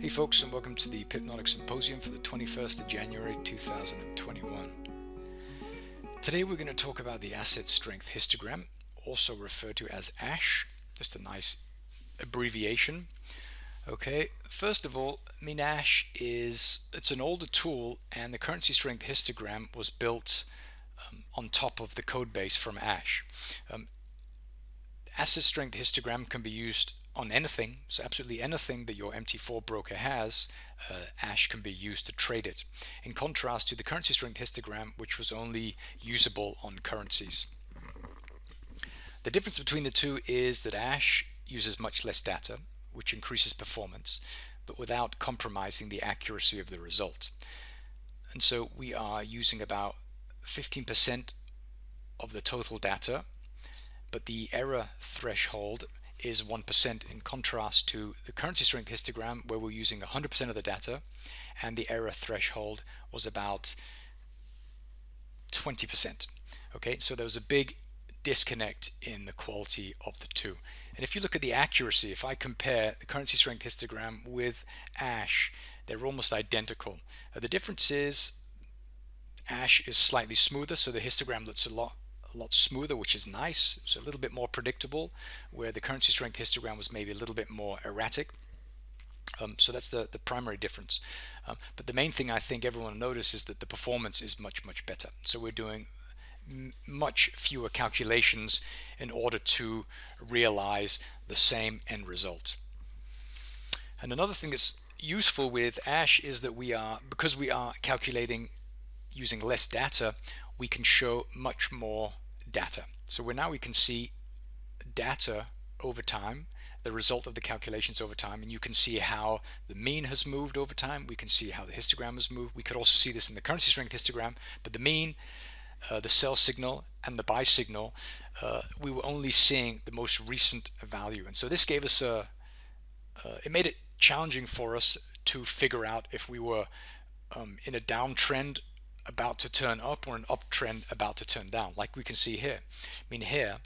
Hey folks, and welcome to the Pipnotic Symposium for the 21st of January 2021. Today we're going to talk about the asset strength histogram, also referred to as ASH, just a nice abbreviation. Okay, first of all, ASH it's an older tool, and the currency strength histogram was built on top of the code base from ASH. Asset strength histogram can be used on anything, so absolutely anything that your MT4 broker has, ASH can be used to trade it, in contrast to the currency strength histogram, which was only usable on currencies. The difference between the two is that ASH uses much less data, which increases performance, but without compromising the accuracy of the result. And so we are using about 15% of the total data, but the error threshold is 1%, in contrast to the currency strength histogram, where we're using 100% of the data and the error threshold was about 20%. Okay, so there was a big disconnect in the quality of the two. And if you look at the accuracy, if I compare the currency strength histogram with ASH, they're almost identical. The difference is ASH is slightly smoother, so the histogram looks a lot smoother, which is nice. So a little bit more predictable, where the currency strength histogram was maybe a little bit more erratic. So that's the primary difference. But the main thing I think everyone will notice is that the performance is much better. So we're doing much fewer calculations in order to realize the same end result. And another thing that's useful with ASH is that because we are calculating using less data, we can show much more data. So now we can see data over time, the result of the calculations over time, and you can see how the mean has moved over time. We can see how the histogram has moved. We could also see this in the currency strength histogram, but the mean, the sell signal, and the buy signal, we were only seeing the most recent value. And so this gave us it made it challenging for us to figure out if we were in a downtrend about to turn up or an uptrend about to turn down, like we can see here. Here,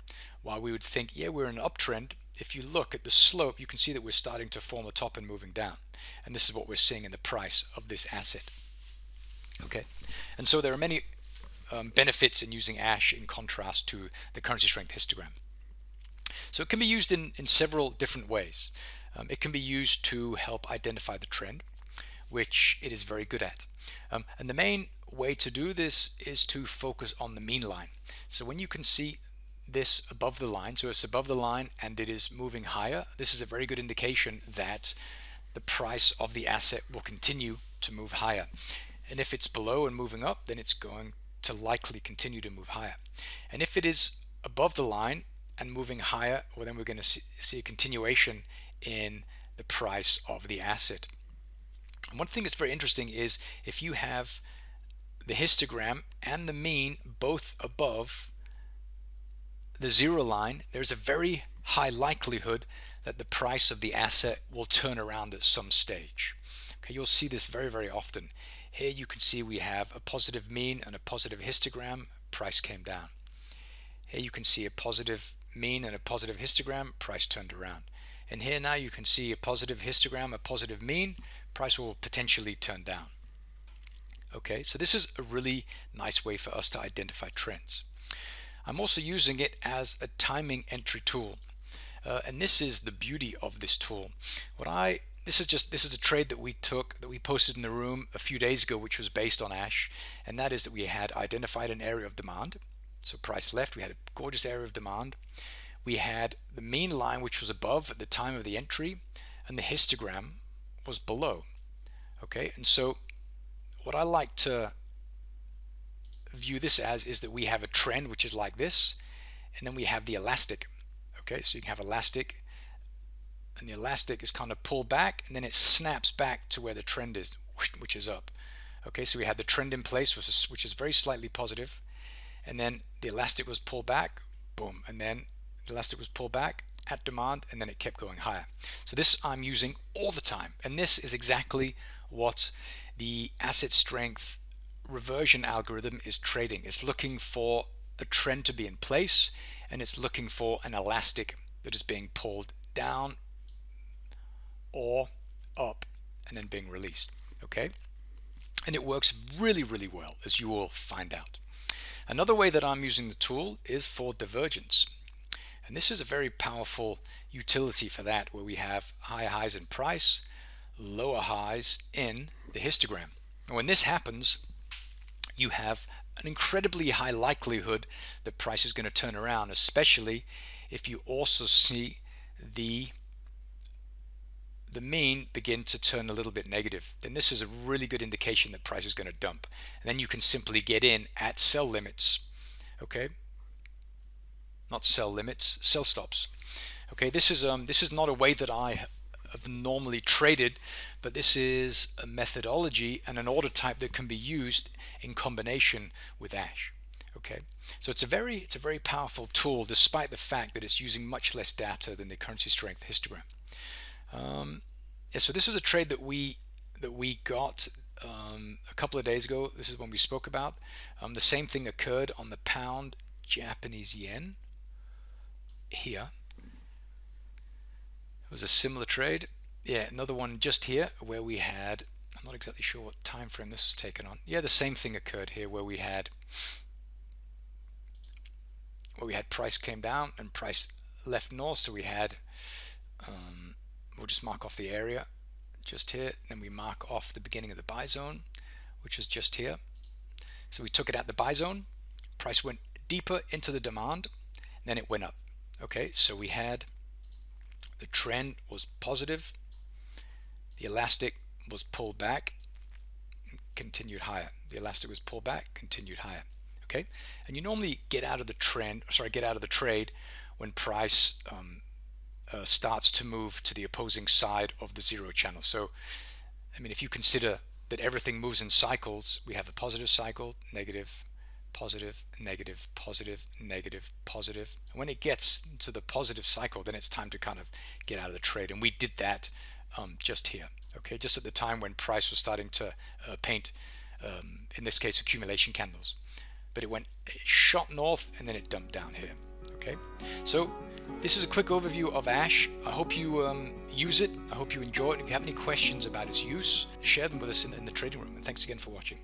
while we would think, yeah, we're in an uptrend, if you look at the slope, you can see that we're starting to form a top and moving down. And this is what we're seeing in the price of this asset. Okay, and so there are many benefits in using ASH in contrast to the currency strength histogram. So it can be used in several different ways. It can be used to help identify the trend, which it is very good at. And the main way to do this is to focus on the mean line. So when you can see this above the line, so it's above the line and it is moving higher, this is a very good indication that the price of the asset will continue to move higher. And if it's below and moving up, then it's going to likely continue to move higher. And if it is above the line and moving higher, well, then we're going to see a continuation in the price of the asset. And one thing that's very interesting is if you have the histogram and the mean both above the zero line, there's a very high likelihood that the price of the asset will turn around at some stage. Okay, you'll see this very often. Here you can see we have a positive mean and a positive histogram, price came down. Here you can see a positive mean and a positive histogram, price turned around. And here now you can see a positive histogram, a positive mean, price will potentially turn down. Okay, so this is a really nice way for us to identify trends. I'm also using it as a timing entry tool, and this is the beauty of this tool. This is a trade that we posted in the room a few days ago, which was based on ASH, and that is that we had identified an area of demand. So price left, we had a gorgeous area of demand. We had the mean line, which was above at the time of the entry, and the histogram was below. Okay, and so what I like to view this as is that we have a trend which is like this, and then we have the elastic. Okay, so you can have elastic, and the elastic is kind of pulled back, and then it snaps back to where the trend is, which is up. Okay, so we had the trend in place, which is very slightly positive, and then the elastic was pulled back, boom, and then the elastic was pulled back at demand, and then it kept going higher. So this I'm using all the time, and this is exactly what the asset strength reversion algorithm is trading. It's looking for a trend to be in place, and it's looking for an elastic that is being pulled down or up. and then being released. Okay, and it works really, really well, as you will find out. Another way that I'm using the tool is for divergence. And this is a very powerful utility for that, where we have high highs in price, lower highs in the histogram. And when this happens, you have an incredibly high likelihood that price is going to turn around, especially if you also see the mean begin to turn a little bit negative. Then this is a really good indication that price is going to dump. And then you can simply get in at sell limits. Okay, not sell limits, sell stops. Okay, this is not a way that I have normally traded, but this is a methodology and an order type that can be used in combination with Ash. Okay, so it's a very powerful tool, despite the fact that it's using much less data than the currency strength histogram. Yeah, so this was a trade that we got a couple of days ago. This is when we spoke about. The same thing occurred on the pound Japanese yen here. It was a similar trade. Yeah, another one just here where we had, I'm not exactly sure what time frame this was taken on. Yeah, the same thing occurred here where we had price came down and price left north. So we had we'll just mark off the area just here, then we mark off the beginning of the buy zone, which is just here. So we took it at the buy zone, price went deeper into the demand, then it went up. Okay, so we had the trend was positive, the elastic was pulled back, continued higher. The elastic was pulled back, continued higher. Okay, and you normally get out of the trade when price starts to move to the opposing side of the zero channel. So, I mean, if you consider that everything moves in cycles, we have a positive cycle, negative, positive, negative, positive, negative, positive. And when it gets to the positive cycle, then it's time to kind of get out of the trade. And we did that just here. Okay, just at the time when price was starting to paint, in this case, accumulation candles. But it shot north and then it dumped down here. Okay, so this is a quick overview of Ash. I hope you use it. I hope you enjoy it. If you have any questions about its use, share them with us in the trading room. And thanks again for watching.